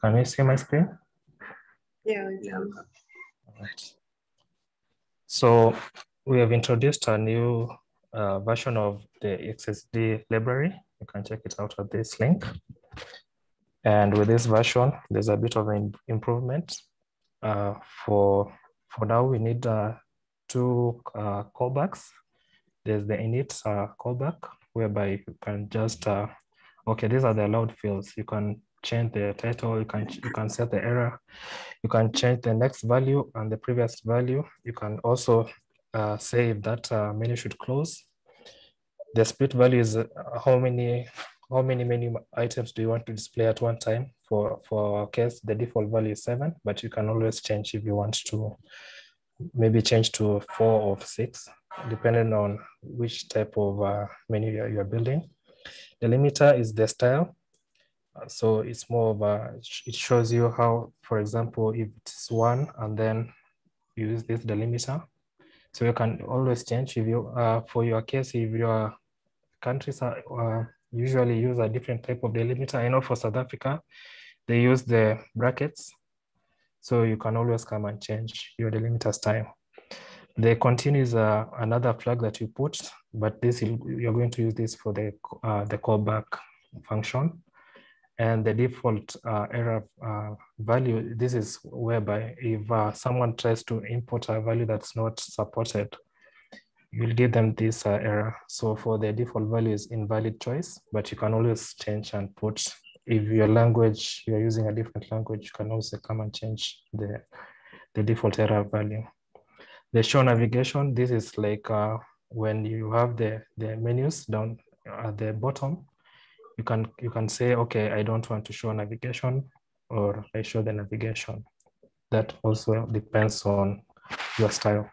Can you see my screen? Yeah. All right. So we have introduced a new version of the Xsd library. You can check it out at this link. And with this version, there's a bit of an improvement. For now, we need two callbacks. There's the init callback, whereby you can just, okay, these are the allowed fields. You can change the title, you can set the error, you can change the next value and the previous value. You can also say if that menu should close. The split value is how many menu items do you want to display at one time. For our case, the default value is 7, but you can always change if you want to, maybe change to 4 or 6, depending on which type of menu you're building. The limiter is the style. So it's more of it shows you how, for example, if it's 1 and then you use this delimiter. So you can always change if you, for your case, if your countries are usually use a different type of delimiter. I know for South Africa, they use the brackets. So you can always come and change your delimiter style. The continue is another flag that you put, but this you're going to use this for the callback function. And the default error value, this is whereby if someone tries to import a value that's not supported, you'll give them this error. So for the default value is invalid choice, but you can always change and put, if your language, you're using a different language, you can also come and change the default error value. The show navigation, this is like when you have the menus down at the bottom, you can say, okay, I don't want to show navigation, or I show the navigation. That also depends on your style.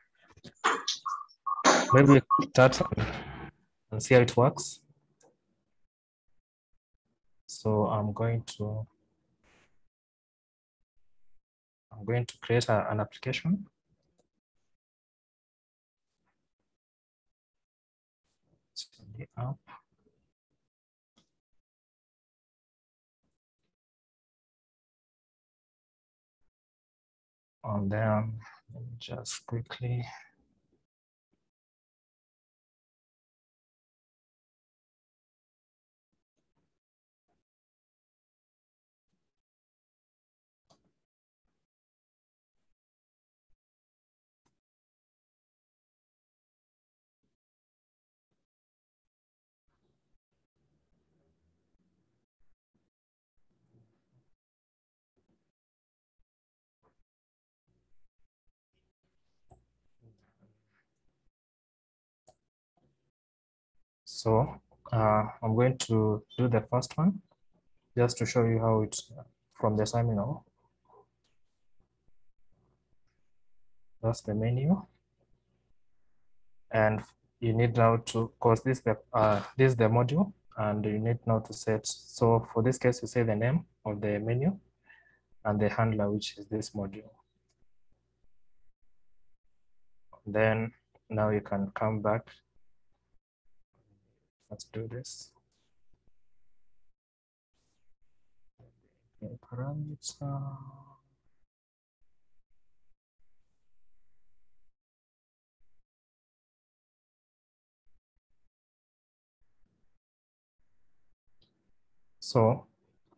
Maybe start and see how it works. So I'm going to create an application. So the app. And then let me just quickly. So I'm going to do the first one, just to show you how it's from the terminal. That's the menu. And you need now to, because this is the module, and you need now to set. So for this case, you say the name of the menu and the handler, which is this module. Then now you can come back. Let's do this. Parameter. So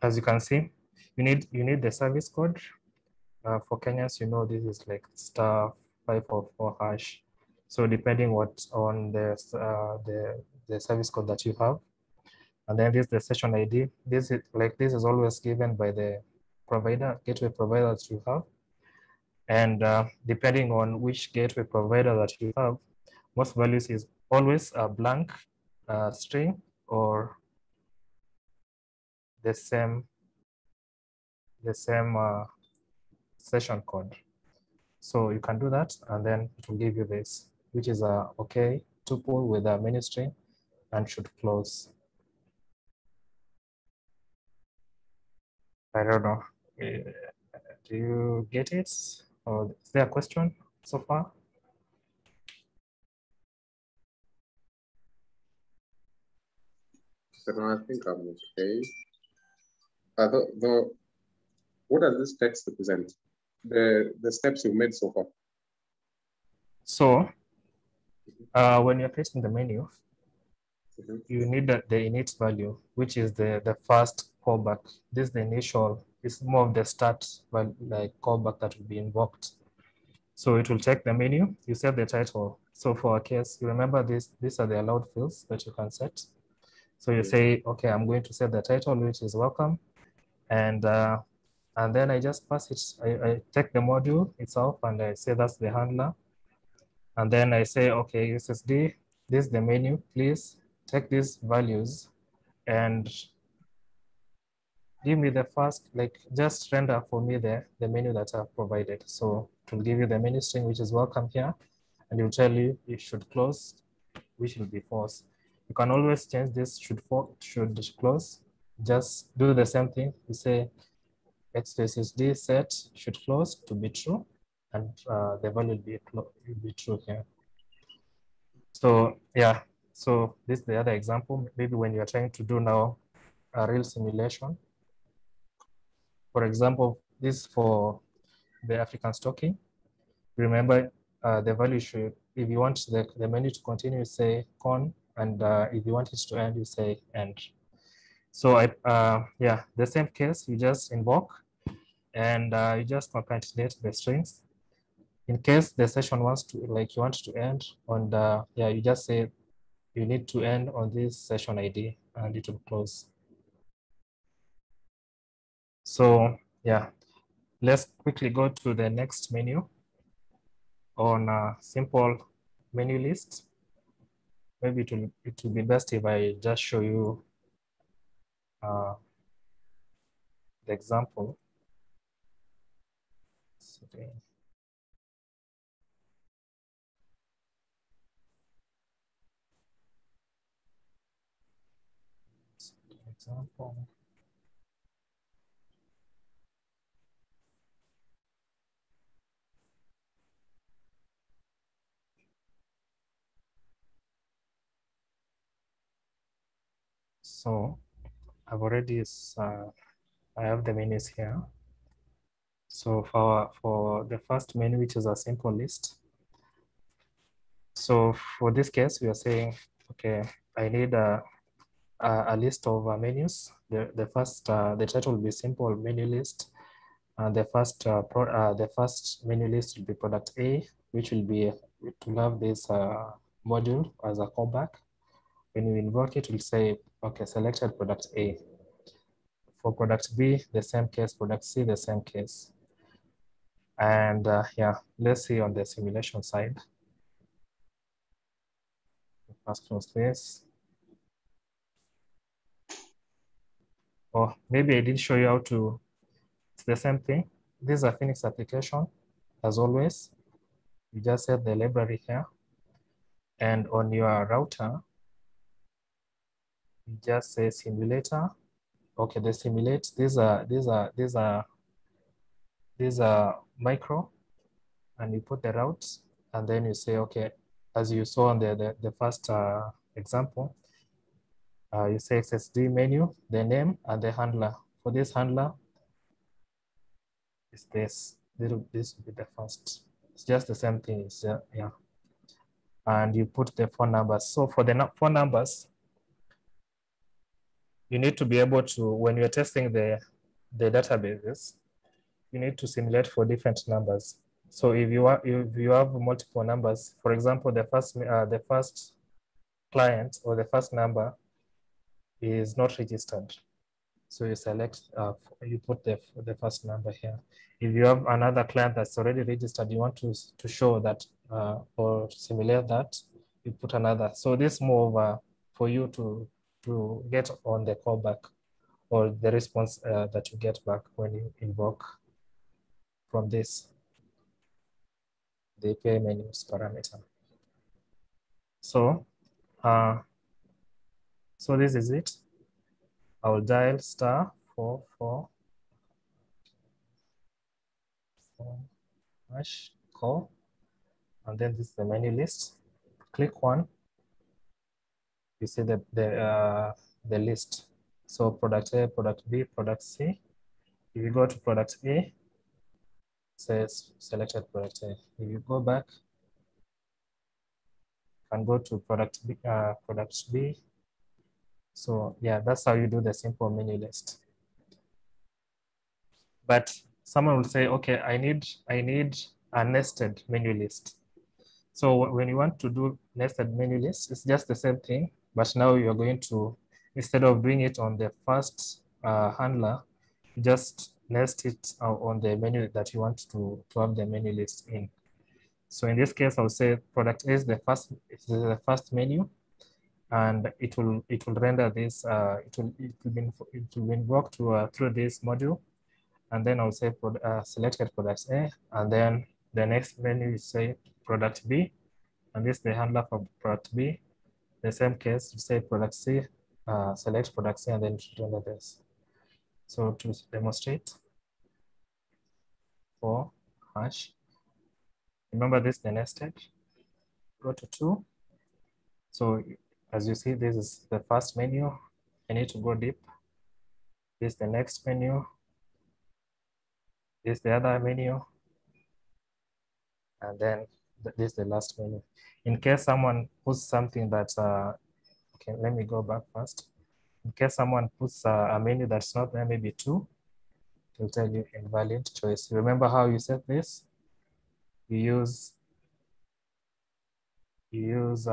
as you can see, you need the service code. For Kenyans, you know, this is like *544#. So depending on the service code that you have, and then this is the session ID. This is always given by the provider, gateway provider that you have, and depending on which gateway provider that you have, most values is always a blank string or the same session code. So you can do that, and then it will give you this, which is a okay tuple with a menu string and should close. I don't know. Do you get it? Or is there a question so far? So I think I'm okay. What does this text represent? The steps you've made so far. So when you're creating the menu, you need the init value, which is the first callback. This is the initial, it's more of the start, but like callback that will be invoked. So it will check the menu, you set the title. So for a case, you remember these are the allowed fields that you can set. So you say, okay, I'm going to set the title, which is welcome. And then I just pass it, I take the module itself and I say that's the handler. And then I say, okay, SSD, this is the menu, please take these values and give me the first, like just render for me the menu that I've provided. So it will give you the menu string, which is welcome here, and it will tell you it should close, which will be false. You can always change this should close. Just do the same thing. You say XSD set should close to be true, and the value will be true here. So yeah, so this is the other example. Maybe when you're trying to do now a real simulation. For example, this for the African stocking. Remember the value should, if you want the menu to continue, say con, and if you want it to end, you say end. So yeah, the same case, you just invoke and you just concatenate the strings. In case the session wants to, like you want to end on the, yeah, you just say you need to end on this session ID and it will close. So yeah, let's quickly go to the next menu on a simple menu list. Maybe it will be best if I just show you the example. Example. So I've already, I have the menus here. So for the first menu, which is a simple list. So for this case, we are saying, okay, I need a list of menus. The first, the title will be simple menu list. The first menu list will be product A, which will be to have this module as a callback. When you invoke it, we'll say, okay, selected product A. For product B, the same case, product C, the same case. And yeah, let's see on the simulation side. Let's close this. Or maybe I did show you how to, it's the same thing. This is a Phoenix application, as always. You just set the library here. And on your router, you just say simulator. Okay, the simulate, these are micro, and you put the routes, and then you say, okay, as you saw on the first example, you say XSD menu, the name, and the handler. For this handler, is this. This will be the first. It's just the same thing. It's yeah. And you put the phone numbers. So for the phone numbers, you need to be able to, when you're testing the databases, you need to simulate for different numbers. So if you have multiple numbers, for example, the first client or the first number is not registered. So you select, you put the first number here. If you have another client that's already registered, you want to show that or simulate that, you put another. So this is more of for you to get on the callback or the response that you get back when you invoke from this, the API menus parameter. So, so this is it. I'll dial *444# call, and then this is the menu list. Click one. You see the list. So product A, product B, product C. if you go to product A, says selected product A. If you go back and go to product B. So yeah, that's how you do the simple menu list. But someone will say, okay, I need a nested menu list. So when you want to do nested menu list, it's just the same thing, but now you're going to, instead of doing it on the first handler, just nest it on the menu that you want to have the menu list in. So in this case, I'll say product A is the first menu, and it will render this. It will be invoked through this module, and then I'll say selected product A, and then the next menu is say product B, and this is the handler for product B. The same case, you say product C, select product C, and then render this. So to demonstrate for hash, remember this, the nested, go to 2. So as you see, this is the first menu. I need to go deep. This is the next menu. This is the other menu. And then this is the last menu. In case someone puts something that, okay, let me go back first. In case someone puts a menu that's not there, maybe 2, it will tell you invalid choice. Remember how you set this? You use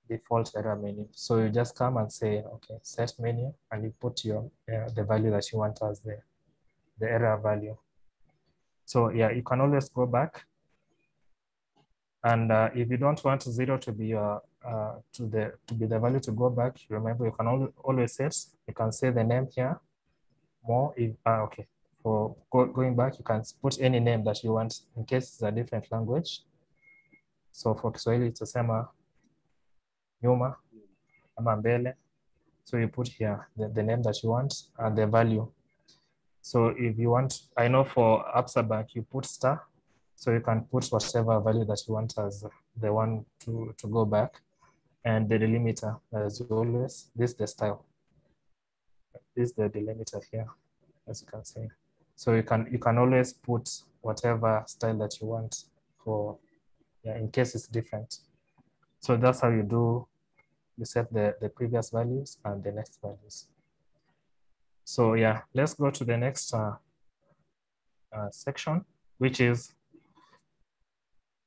default error menu. So you just come and say, okay, set menu, and you put your the value that you want as the error value. So yeah, you can always go back. And if you don't want 0 to be your to be the value to go back, remember you can always set. You can say the name here. More if okay. For going back, you can put any name that you want in case it's a different language. So for Kiswahili, it's sema nyuma ama mbele. So you put here the name that you want and the value. So if you want, I know for Absa Bank, you put star. So you can put whatever value that you want as the one to go back. And the delimiter, as always, this is the style. This is the delimiter here, as you can see. So you can always put whatever style that you want for, yeah, in case it's different. So that's how you set the previous values and the next values. So yeah, let's go to the next section, which is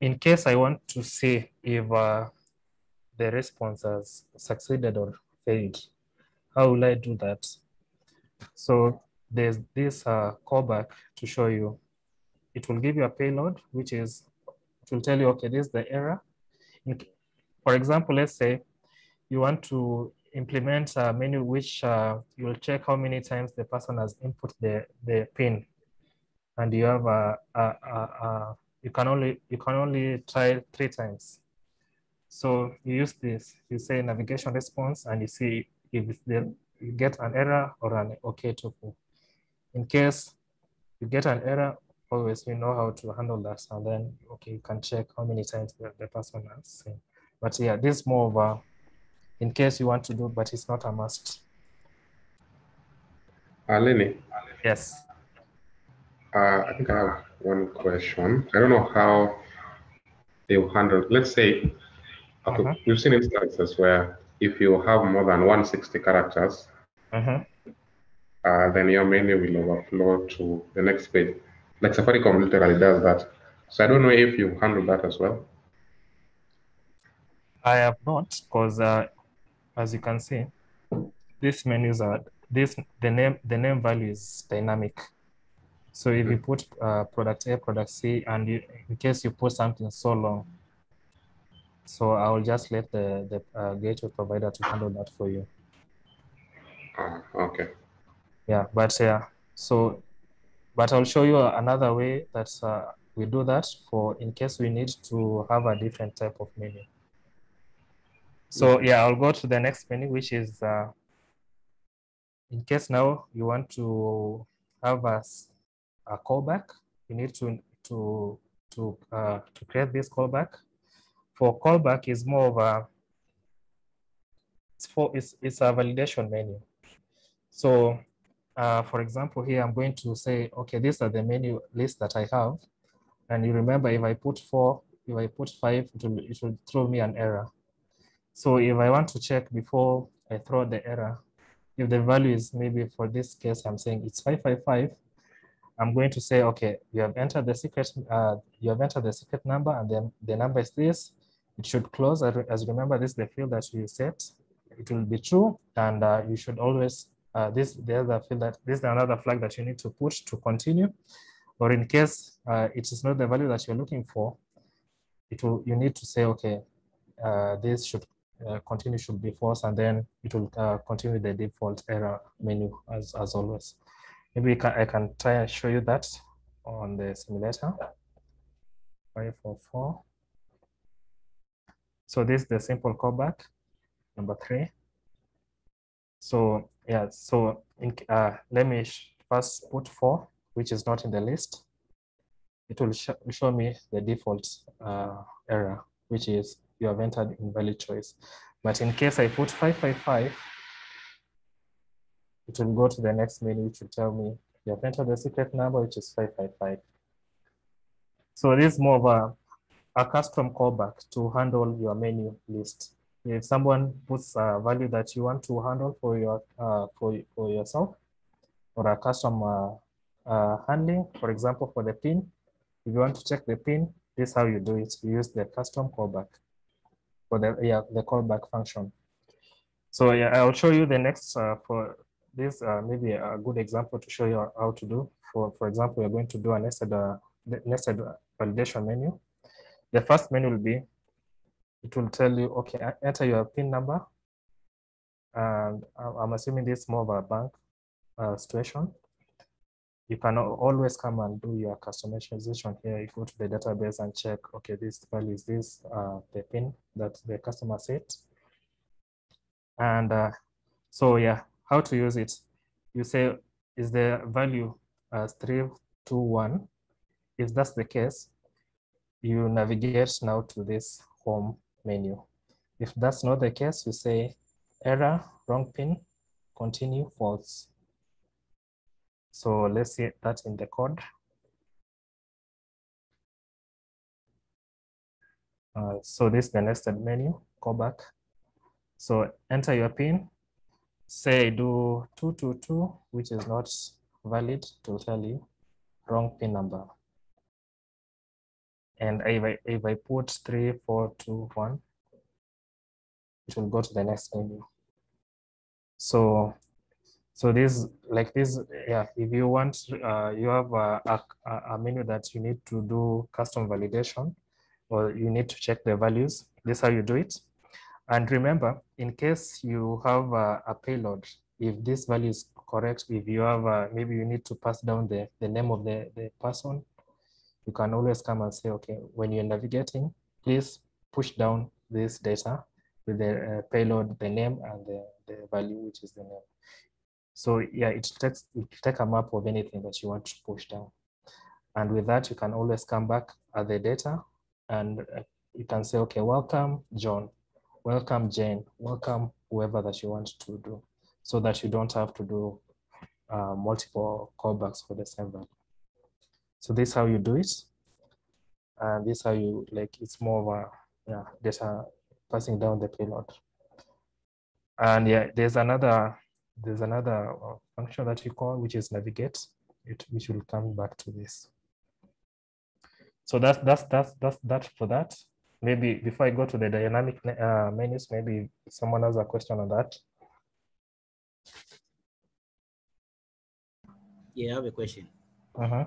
in case I want to see if the response has succeeded or failed. How will I do that? So there's this callback to show you. It will give you a payload, which is, it will tell you, okay, this is the error. For example, let's say you want to implement a menu which you will check how many times the person has input the PIN, and you have you can only try 3 times. So you use this. You say navigation response, and you see if you get an error or an okay tuple. In case you get an error, always you know how to handle that, and then okay, you can check how many times the person has seen. But yeah, this is more of a in case you want to do, but it's not a must. Lenny? Yes. I think I have one question. I don't know how they'll handle, let's say, okay, we've seen instances where if you have more than 160 characters, then your menu will overflow to the next page. Like Safaricom literally does that. So I don't know if you handle that as well. I have not, because as you can see, these menus are the name value is dynamic. So if you put product A, product C, and in case you put something so long, so I will just let the gateway provider to handle that for you. Okay. Yeah, but so, but I'll show you another way that we do that for in case we need to have a different type of menu. So yeah, I'll go to the next menu, which is in case now you want to have a callback, you need to create this callback. For callback is more of a it's a validation menu. So for example, here I'm going to say, okay, these are the menu lists that I have. And you remember, if I put 4, if I put 5, it will throw me an error. So if I want to check before I throw the error, if the value is, maybe for this case, I'm saying it's 555, I'm going to say, okay, you have entered the secret number, and then the number is this. It should close. As remember, this is the field that you set. It will be true, and you should always this the other field that this is another flag that you need to put to continue, or in case it is not the value that you're looking for, you need to say, okay, this should continue should be false, and then it will continue the default error menu as always. Maybe I can try and show you that on the simulator. 544. So this is the simple callback, number 3. So yeah, so let me first put 4, which is not in the list. It will show me the default error, which is you have entered invalid choice. But in case I put 555, it will go to the next menu, which will tell me you have entered the secret number, which is 555. So it is more of a custom callback to handle your menu list. If someone puts a value that you want to handle for yourself, or a custom handling, for example, for the pin, if you want to check the pin, this is how you do it. You use the custom callback for the callback function. So yeah, I'll show you the next for this, maybe a good example to show you how to do. For example, we're going to do a nested validation menu. The first menu will be, it will tell you, okay, enter your PIN number. And I'm assuming this is more of a bank situation. You can always come and do your customization here. You go to the database and check, okay, this value is this, the PIN that the customer set. And so yeah, how to use it? You say, is the value 321? If that's the case, you navigate now to this home menu. If that's not the case, you say error, wrong pin, continue, false. So let's see that in the code. So this is the nested menu, callback. So enter your pin, say do 222, which is not valid, to tell you wrong pin number. And if I put 3421, it will go to the next menu. So this, like this, yeah, if you want, you have a menu that you need to do custom validation, or you need to check the values. This is how you do it. And remember, in case you have a payload, if this value is correct, if you have, maybe you need to pass down the name of the person, you can always come and say, okay, when you're navigating, please push down this data with the payload, the name, and the value, which is the name. So yeah, it takes a map of anything that you want to push down. And with that, you can always come back at the data, and you can say, okay, welcome, John, welcome, Jane, welcome, whoever that you want to do, so that you don't have to do multiple callbacks for the same value. So this is how you do it. And this is how you, like, it's more of a data passing down the payload. And yeah, there's another function that we call, which is navigate, which will come back to this. So that's that for that. Maybe before I go to the dynamic menus, maybe someone has a question on that. Yeah, I have a question. Uh-huh.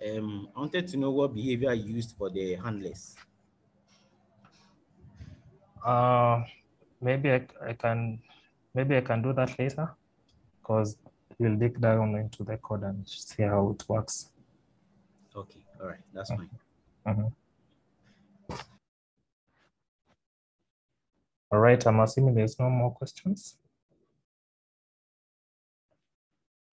I wanted to know what behavior you used for the handlers. Maybe I can do that later, because we'll dig down into the code and see how it works. Okay, all right, that's fine. All right, I'm assuming there's no more questions.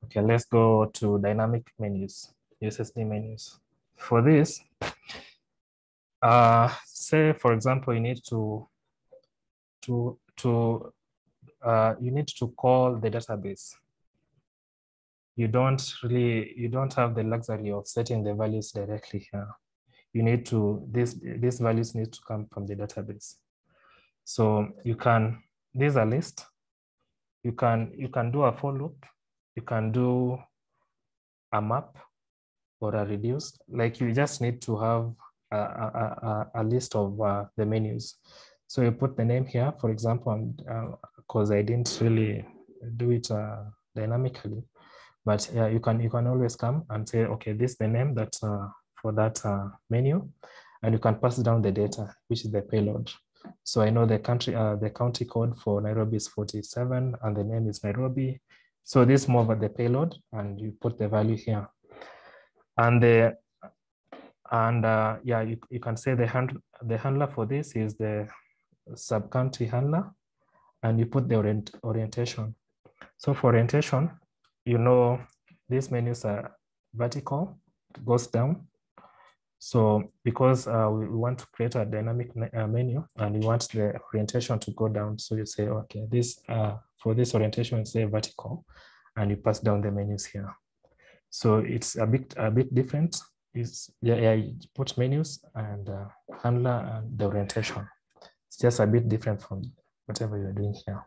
Okay, let's go to dynamic menus, USSD menus. For this, say for example, you need to call the database. you don't have the luxury of setting the values directly here. You need to, these values need to come from the database. So you can, these are lists. You can do a for loop. You can do a map or a reduce. Like you just need to have a list of the menus. So you put the name here, for example, because I didn't really do it dynamically, but yeah, you can always come and say, okay, this is the name that for that menu, and you can pass down the data, which is the payload. So I know the county code for Nairobi is 47, and the name is Nairobi. So this move the payload, and you put the value here. And yeah, you can say the handler for this is the sub-county handler, and you put the orientation. So for orientation, you know, these menus are vertical, it goes down. So because we want to create a dynamic menu and we want the orientation to go down, so you say, okay, this for this orientation, say vertical, and you pass down the menus here. So it's a bit different. Is yeah, you put menus and handler and the orientation. It's just a bit different from whatever you're doing here.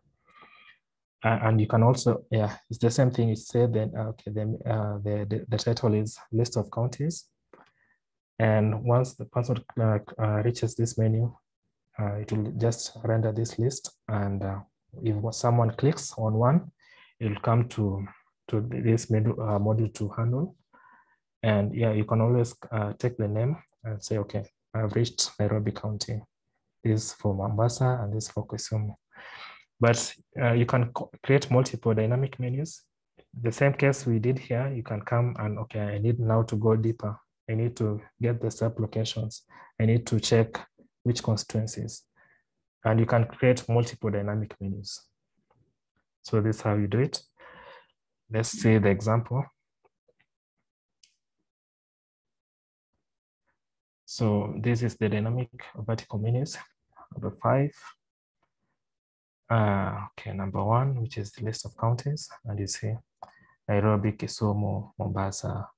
And you can also, yeah, it's the same thing. You say then, okay, then the title is list of counties. And once the person reaches this menu, it will just render this list. And if someone clicks on one, it will come to this module to handle. And yeah, you can always take the name and say, okay, I've reached Nairobi County. This is for Mombasa and this is for Kisumu. But you can create multiple dynamic menus. The same case we did here, you can come and, okay, I need now to go deeper. I need to get the sub locations. I need to check which constituencies. And you can create multiple dynamic menus. So this is how you do it. Let's see the example. So this is the dynamic vertical menus, number 5. Okay, number 1, which is the list of counties. And you see Nairobi, Kisumu, Mombasa.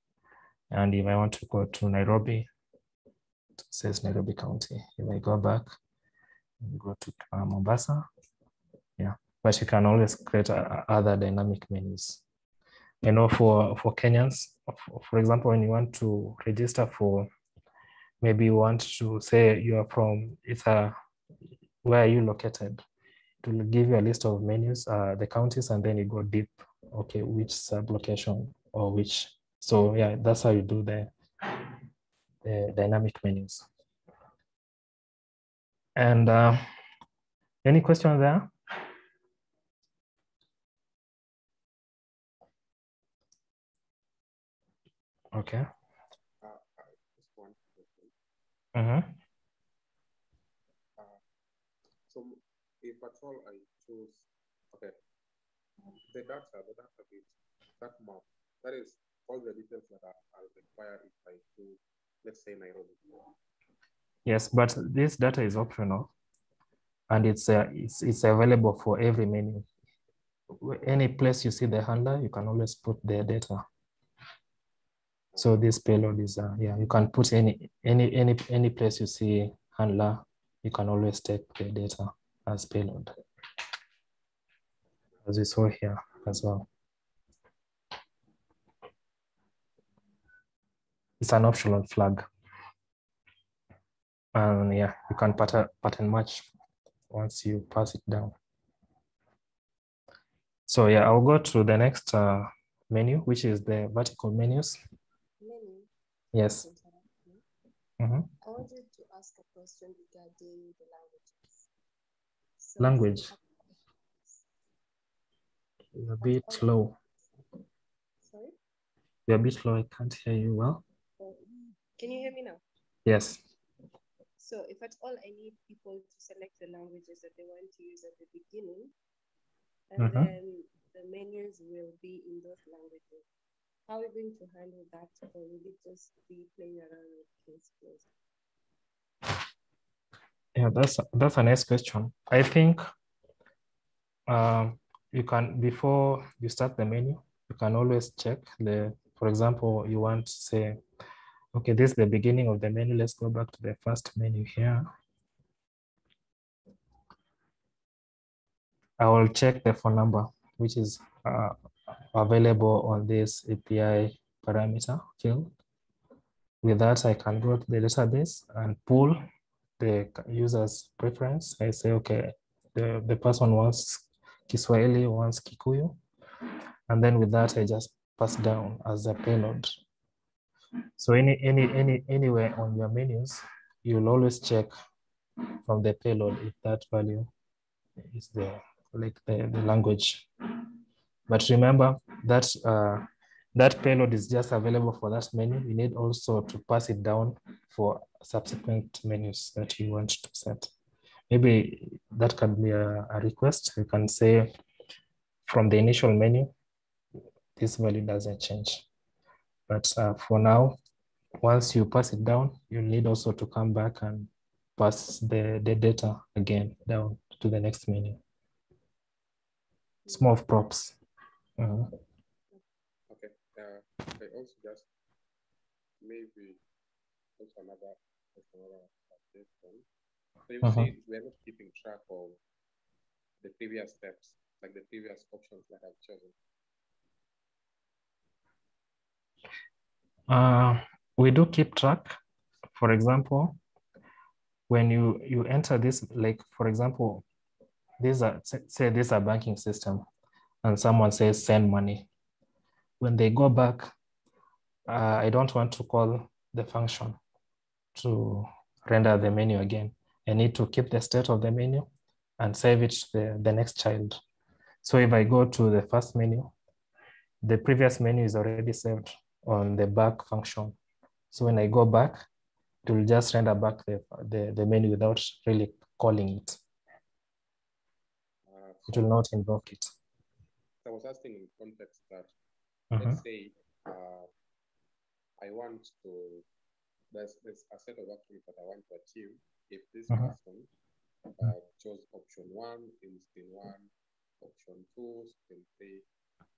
And if I want to go to Nairobi, it says Nairobi County. If I go back, go to Mombasa, yeah. But you can always create other dynamic menus. I know for Kenyans, for example, when you want to register for, maybe you want to say you are from, where are you located? It will give you a list of menus, the counties, and then you go deep. Okay, which sub-location or which. So yeah, that's how you do the dynamic menus. And any question there? Okay. Just one question. So if at all I choose, okay, the database, that map, that is all the details that are required if I choose, let's say Nairobi. Yes, but this data is optional, and it's available for every menu. Any place you see the handler, you can always put the data. So this payload is yeah, you can put any place you see handler, you can always take the data as payload, as we saw here as well. It's an optional flag. And yeah, you can pattern match once you pass it down. So yeah, I'll go to the next menu, which is the vertical menus. Menu. Yes. I wanted to ask a question regarding the languages. So Language. You're a bit low. Sorry? You're a bit low. I can't hear you well. Can you hear me now? Yes. So if at all I need people to select the languages that they want to use at the beginning, and then the menus will be in those languages, how are we going to handle that, or will it just be playing around with case flows? Yeah, that's a nice question. I think you can, before you start the menu, you can always check for example, you want to say, okay, this is the beginning of the menu. Let's go back to the first menu here. I will check the phone number, which is available on this API parameter field. With that, I can go to the database and pull the user's preference. I say, okay, the person wants Kiswahili, wants Kikuyu. And then with that, I just pass down as a payload. So anywhere on your menus, you'll always check from the payload if that value is the language. But remember that that payload is just available for that menu. You need also to pass it down for subsequent menus that you want to set. Maybe that can be a request. You can say from the initial menu, this value doesn't change. But for now, once you pass it down, you need also to come back and pass the data again down to the next menu. It's more of props. Okay. I also just maybe also another suggestion. So you see, we're not keeping track of the previous steps, like the previous options that I've chosen. We do keep track. For example, when you enter this, like for example, say this is a banking system, and someone says send money. When they go back, I don't want to call the function to render the menu again. I need to keep the state of the menu and save it to the next child. So if I go to the first menu, the previous menu is already saved on the back function. So when I go back, it will just render back the menu without really calling it. It will not invoke it. I was asking in context that, let's say, I want to, there's a set of actions that I want to achieve if this person chose option 1, instant 1, option 2, instant 3,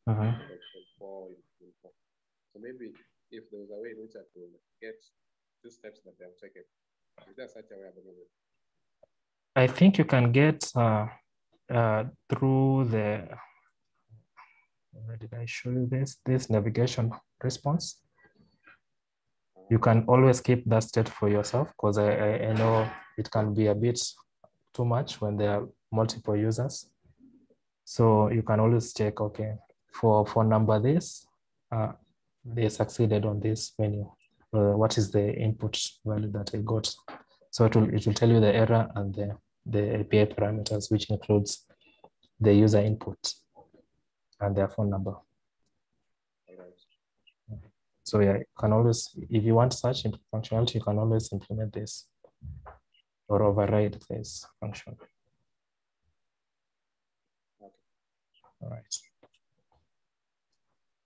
option 4, instant 4. So maybe if there was a way in which I could get 2 steps that they have taken, is there such a way at the moment? I think you can get through where did I show you this navigation response? You can always keep that state for yourself, because I know it can be a bit too much when there are multiple users. So you can always check, okay, for number this, they succeeded on this menu. What is the input value that I got? So it will tell you the error and the API parameters, which includes the user input and their phone number. So yeah, you can always, if you want such functionality, you can always implement this or override this function. All right.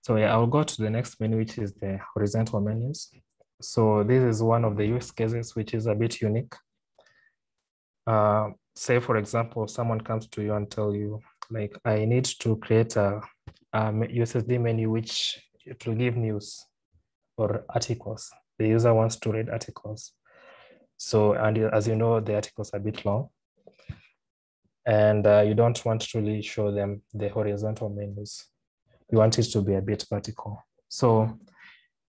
So yeah, I'll go to the next menu, which is the horizontal menus. So this is one of the use cases, which is a bit unique. Say, for example, someone comes to you and tell you, like, I need to create a USSD menu which it will give news or articles. The user wants to read articles. So, and as you know, the articles are a bit long. And you don't want to really show them the horizontal menus. You want it to be a bit vertical. So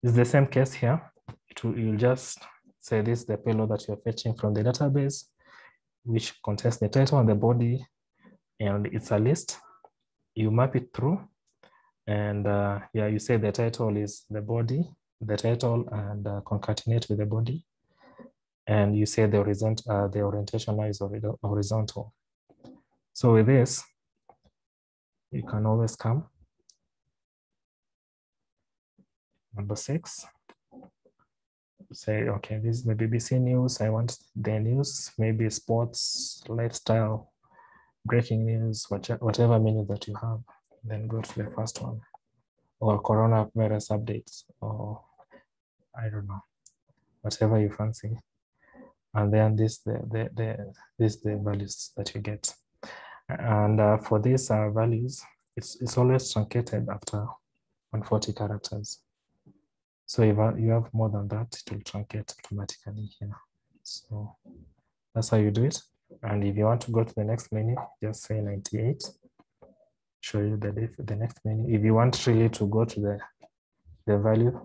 it's the same case here. You'll just say this is the payload that you're fetching from the database, which contains the title and the body, and it's a list. You map it through, and yeah, you say the title is the body, the title, and concatenate with the body. And you say the orientation now is horizontal. So with this, you can always come. Number 6. Say, okay, this is the BBC News. I want the news, maybe sports, lifestyle, breaking news, whatever menu that you have. Then go to the first one, or coronavirus updates, or I don't know, whatever you fancy. And then this the values that you get. And for these values, it's always truncated after 140 characters. So if you have more than that, it will truncate automatically here. So that's how you do it. And if you want to go to the next menu, just say 98. Show you the next menu. If you want really to go to the value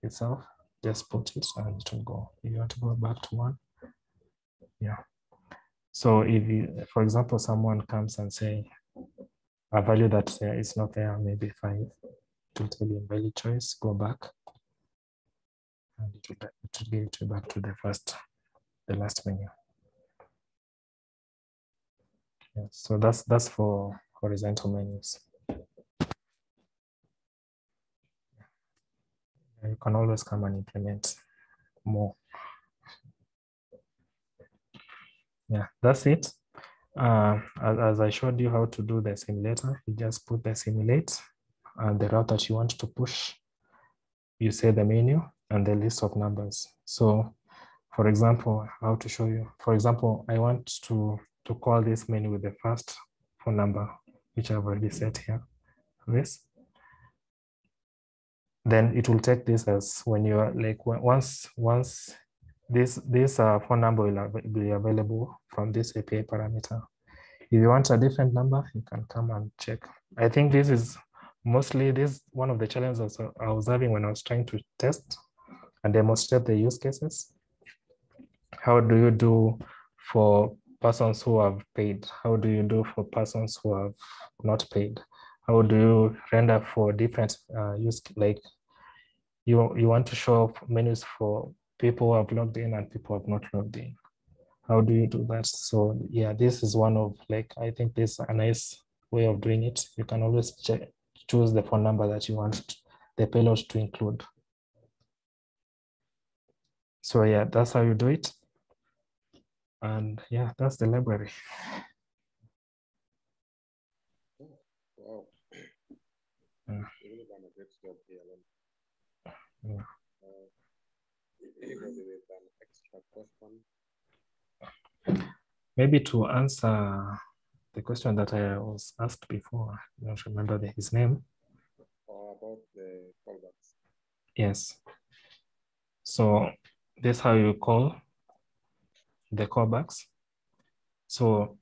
itself, just put it and it will go. If you want to go back to 1, yeah. So if you, for example, someone comes and say a value that is not there, maybe 5, it will tell you value choice, go back, and it will give you back to the last menu. Yeah, so that's for horizontal menus. You can always come and implement more. Yeah, that's it. As I showed you how to do the simulator, you just put the simulate and the route that you want to push. You say the menu and the list of numbers. So for example, how to show you, for example, I want to call this menu with the first phone number, which I've already set here, this. Then it will take this as when you are like, once this phone number will be available from this API parameter. If you want a different number, you can come and check. I think this is mostly one of the challenges I was having when I was trying to test and demonstrate the use cases. How do you do for persons who have paid? How do you do for persons who have not paid? How do you render for different use, like you want to show menus for people who have logged in and people who have not logged in? How do you do that? So yeah, this is one of, like, I think this is a nice way of doing it. You can always choose the phone number that you want the payload to include. So yeah, that's how you do it. And yeah, that's the library. Wow. Yeah. You really done a great job here. Yeah. Anybody with an extra question? Maybe to answer the question that I was asked before, I don't remember his name. Or about the callbacks? Yes. So this is how you call the callbacks. So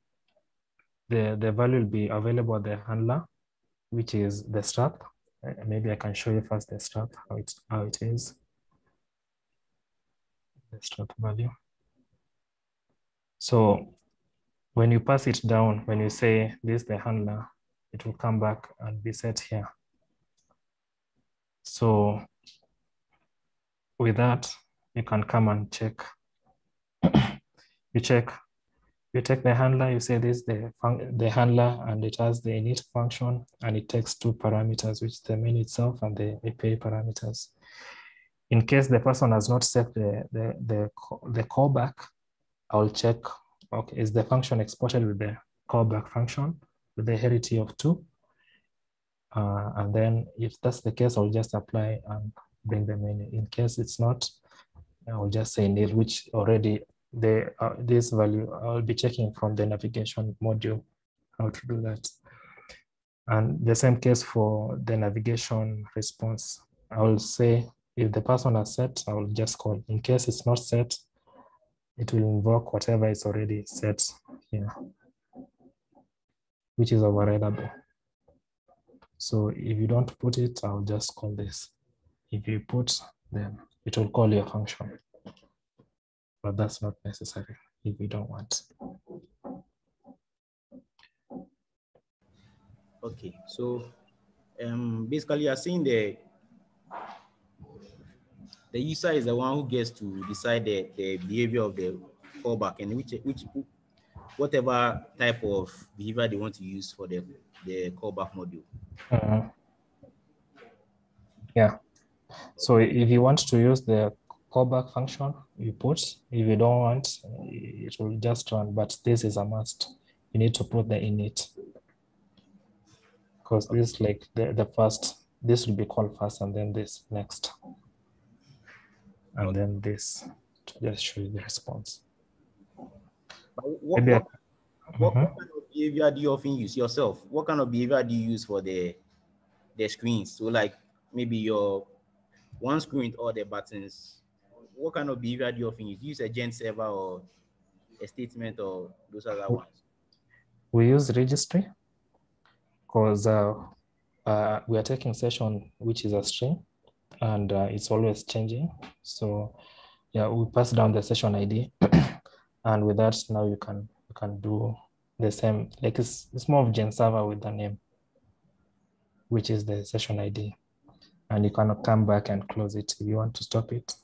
the value will be available at the handler, which is the strap. Maybe I can show you first the strap, how it is. The strap value. So when you pass it down, when you say this is the handler, it will come back and be set here. So with that, you can come and check. You take the handler, you say this is the handler, and it has the init function, and it takes 2 parameters, which is the main itself and the API parameters. In case the person has not set the callback, I'll check, okay, is the function exported with the callback function with the hierarchy of 2? And then if that's the case, I'll just apply and bring the menu. In case it's not, I'll just say nil, which already this value, I'll be checking from the navigation module how to do that. And the same case for the navigation response. I will say if the person has set, I will just call. In case it's not set, it will invoke whatever is already set here, which is overridable. So if you don't put it, I'll just call this. If you put, then it will call your function. But that's not necessary if you don't want. Okay, so basically you're saying the user is the one who gets to decide the behavior of the callback and whatever type of behavior they want to use for the callback module. Yeah. So if you want to use the callback function, you put. If you don't want, it will just run. But this is a must. You need to put the init, because this is like the first. This will be called first, and then this next, and then this to just show you the response. What kind of behavior do you often use yourself? What kind of behavior do you use for the screens? So like maybe your one screen with all the buttons, what kind of behavior do you often use? Do you use a gen server or a statement or those other ones? We use registry because we are taking session which is a string, and it's always changing. So yeah, we pass down the session ID, and with that now you can do the same. Like it's more of gen server with the name, which is the session ID, and you cannot come back and close it. If you want to stop it,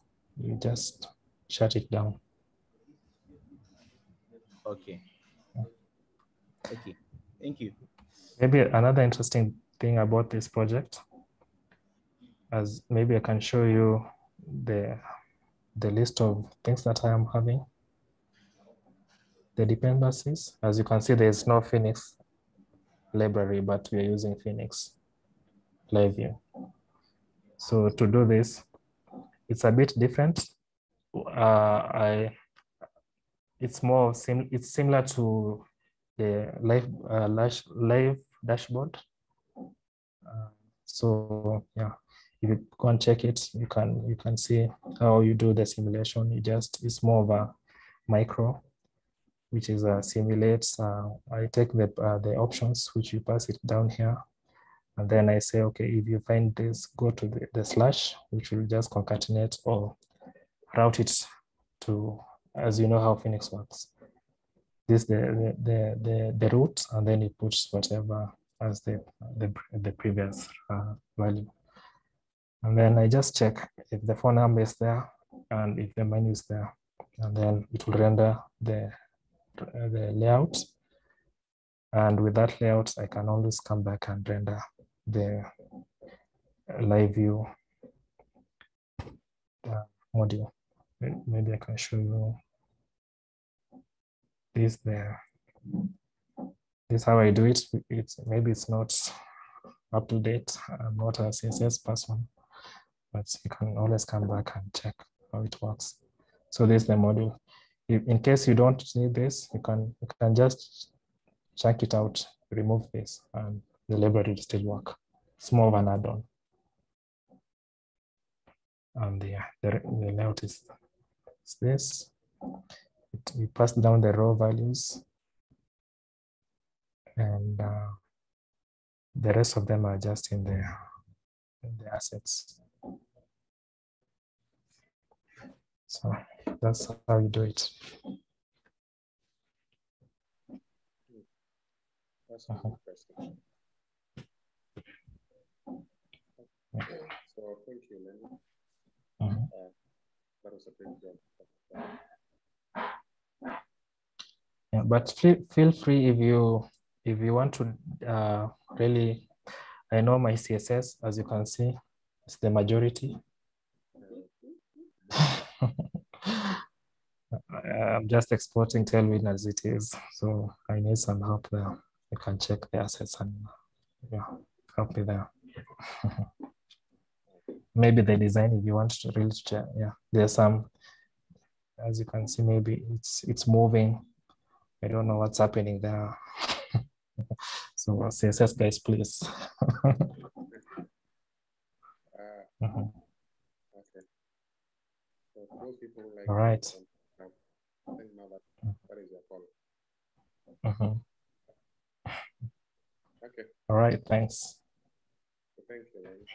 you just shut it down. Okay. Okay. Thank you. Maybe another interesting thing about this project, as maybe I can show you the list of things that I am having. The dependencies, as you can see, there's no Phoenix library, but we are using Phoenix Live View. So to do this, it's a bit different. It's more it's similar to the live dashboard. So yeah, if you go and check it, you can see how you do the simulation. It's more of a micro, which is simulates. I take the options which you pass it down here, and then I say, okay, if you find this, go to the slash, which will just concatenate or route it to, as you know how Phoenix works. This the root, and then it puts whatever as the previous value. And then I just check if the phone number is there and if the menu is there, and then it will render the layout. And with that layout, I can always come back and render the live view module. Maybe I can show you this there. This is how I do it. Maybe it's not up to date. I'm not a CSS person, but you can always come back and check how it works. So this is the module. In case you don't need this, you can just check it out, remove this, and the library will still work. It's more of an add-on. And the layout is this. We pass down the raw values, and the rest of them are just in the assets. So that's how you do it. That's interesting. Okay. So thank you, Lenny. That was a great job. Yeah, but feel free if you want to really. I know my CSS, as you can see, is the majority. I'm just exporting Tailwind as it is, so I need some help there. You can check the assets and yeah, help me there. Maybe the design, if you want to really check, yeah, there's some, as you can see, maybe it's moving. I don't know what's happening there. So CSS guys, please. Okay. So for those people like all right. I think now that is your call. Okay. All right, thanks. So thank you, Lenny.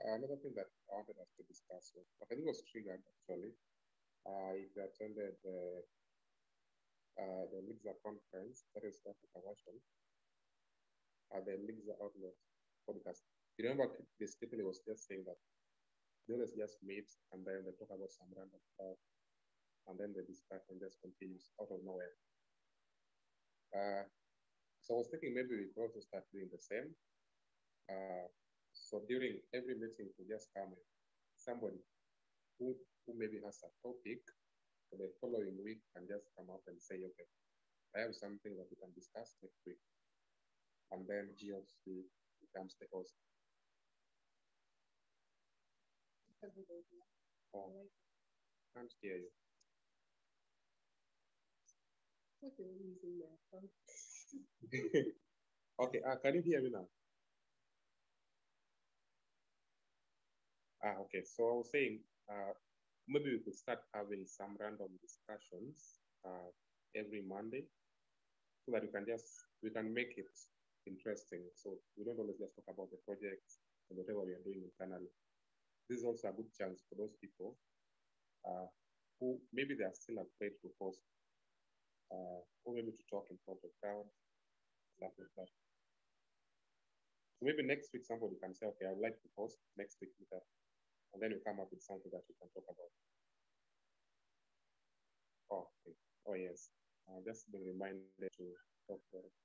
Another thing that I wanted us to discuss was, I think it was triggered actually. If you attended the ELIXIR conference, that is Africa version, the ELIXIR Outlook podcast. You remember this Tiffany was just saying that they always just meet and then they talk about some random stuff, and then the discussion just continues out of nowhere. So I was thinking maybe we could also start doing the same. So during every meeting, to just come in, somebody who maybe has a topic for the following week and just come up and say, okay, I have something that we can discuss next week. And then he or she becomes the host. Oh, can't hear you. Okay, can you hear me now? Okay, so I was saying, maybe we could start having some random discussions every Monday, so that we can make it interesting. So we don't always just talk about the projects and whatever we are doing internally. This is also a good chance for those people who maybe they are still afraid to post, or maybe to talk in front of crowd, stuff like that. So maybe next week somebody can say, okay, I would like to post next week with that. And then we come up with something that we can talk about. Oh, okay. Oh, yes. Just be reminded to talk about it.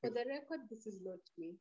For the record, this is not me.